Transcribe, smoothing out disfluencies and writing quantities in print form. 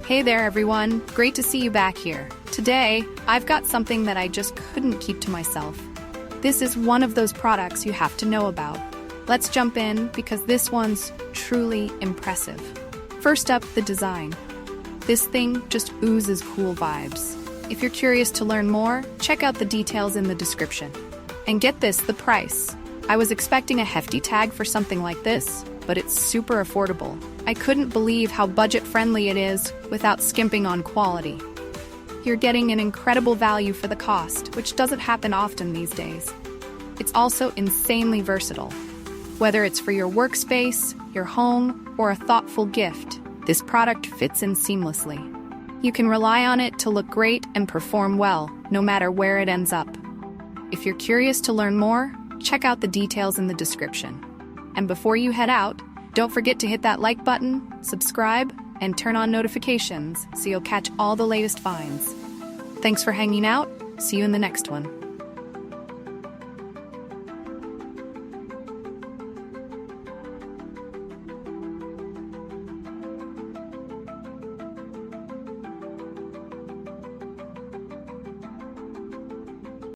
Hey there everyone, great to see you back here. Today, I've got something that I just couldn't keep to myself. This is one of those products you have to know about. Let's jump in because this one's truly impressive. First up, the design. This thing just oozes cool vibes. If you're curious to learn more, check out the details in the description. And get this, the price. I was expecting a hefty tag for something like this, but it's super affordable. I couldn't believe how budget-friendly it is without skimping on quality. You're getting an incredible value for the cost, which doesn't happen often these days. It's also insanely versatile. Whether it's for your workspace, your home, or a thoughtful gift, this product fits in seamlessly. You can rely on it to look great and perform well, no matter where it ends up. If you're curious to learn more, check out the details in the description. And before you head out, don't forget to hit that like button, subscribe, and turn on notifications so you'll catch all the latest finds. Thanks for hanging out. See you in the next one.